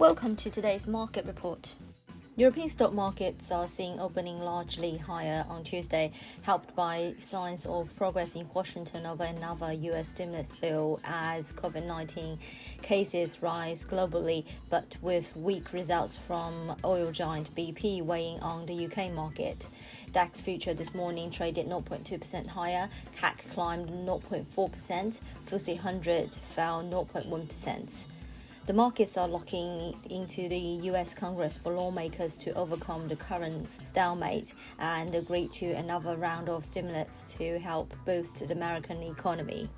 Welcome to today's market report. European stock markets are seeing opening largely higher on Tuesday, helped by signs of progress in Washington over another US stimulus bill as COVID-19 cases rise globally, but with weak results from oil giant BP weighing on the UK market. DAX future this morning traded 0.2% higher, CAC climbed 0.4%, FTSE 100 fell 0.1%. The markets are looking into the US Congress for lawmakers to overcome the current stalemate and agree to another round of stimulus to help boost the American economy.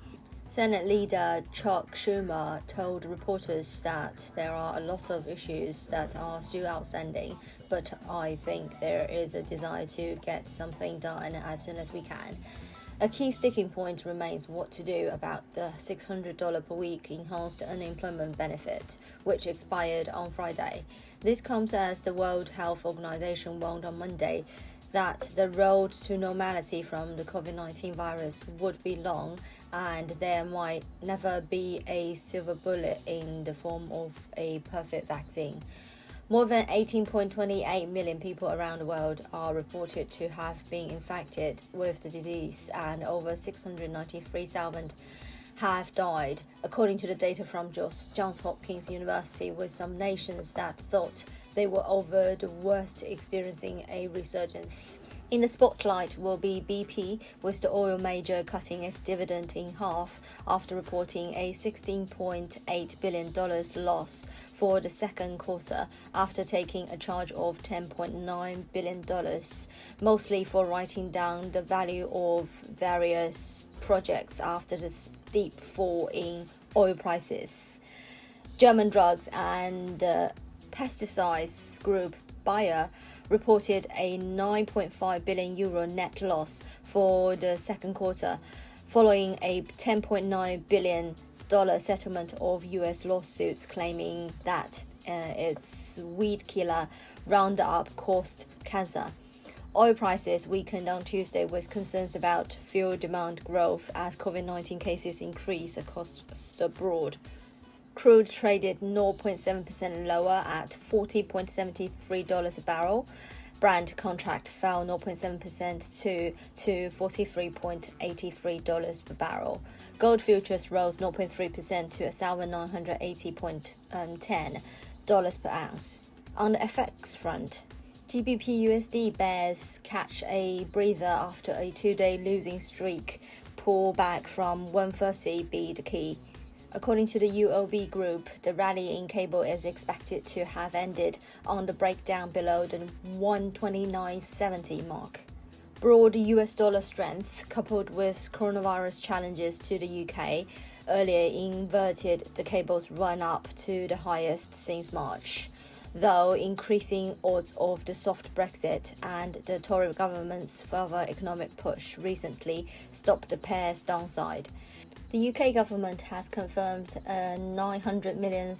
Senate leader Chuck Schumer told reporters that there are a lot of issues that are still outstanding, but I think there is a desire to get something done as soon as we can. A key sticking point remains what to do about the $600 per week enhanced unemployment benefit, which expired on Friday. This comes as the World Health Organization warned on Monday that the road to normality from the COVID-19 virus would be long and there might never be a silver bullet in the form of a perfect vaccine. More than 18.28 million people around the world are reported to have been infected with the disease, and over 693,000 have died, according to the data from Johns Hopkins University, with some nations that thought they were over the worst experiencing a resurgence. In the spotlight will be BP, with the oil major cutting its dividend in half after reporting a $16.8 billion loss for the second quarter after taking a charge of $10.9 billion, mostly for writing down the value of various projects after the steep fall in oil prices. German drugs and pesticides group Bayer reported a €9.5 billion net loss for the second quarter, following a $10.9 billion settlement of US lawsuits claiming that its weedkiller Roundup caused cancer. Oil prices weakened on Tuesday with concerns about fuel demand growth as COVID-19 cases increase across the board. Crude traded 0.7% lower at $40.73 a barrel. Brent contract fell 0.7% to $43.83 per barrel. Gold futures rose 0.3% to $1,980.10 per ounce. On the FX front, GBP/USD bears catch a breather after a two-day losing streak. Pullback from 130 be the key. According to the UOB group, the rally in cable is expected to have ended on the breakdown below the 129.70 mark. Broad US dollar strength, coupled with coronavirus challenges to the UK, earlier inverted the cable's run up to the highest since March, though increasing odds of the soft Brexit and the Tory government's further economic push recently stopped the pair's downside. The UK government has confirmed a £900 million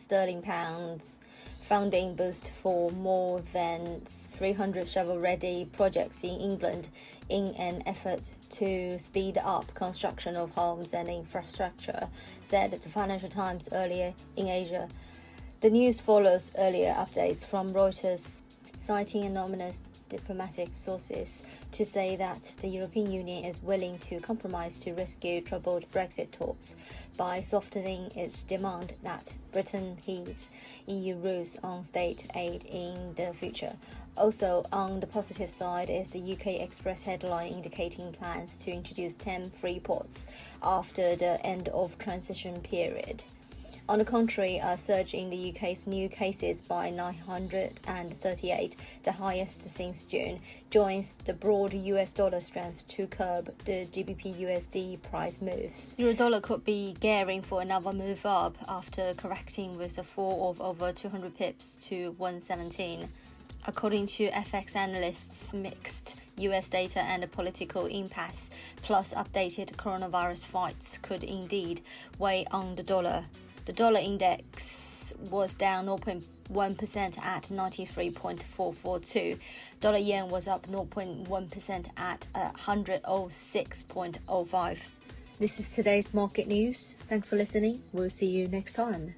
funding boost for more than 300 shovel-ready projects in England in an effort to speed up construction of homes and infrastructure, said the Financial Times earlier in Asia. The news follows earlier updates from Reuters, citing anonymous diplomatic sources to say that the European Union is willing to compromise to rescue troubled Brexit talks by softening its demand that Britain heeds EU rules on state aid in the future. Also, on the positive side is the UK Express headline indicating plans to introduce 10 free ports after the end of transition period. On the contrary, a surge in the UK's new cases by 938, the highest since June, joins the broad US dollar strength to curb the GBP/USD price moves. Euro-dollar could be gearing for another move up after correcting with a fall of over 200 pips to 117. According to FX analysts, mixed US data and a political impasse, plus updated coronavirus fights, could indeed weigh on the dollar. The dollar index was down 0.1% at 93.442. Dollar yen was up 0.1% at 106.05. This is today's market news. Thanks for listening. We'll see you next time.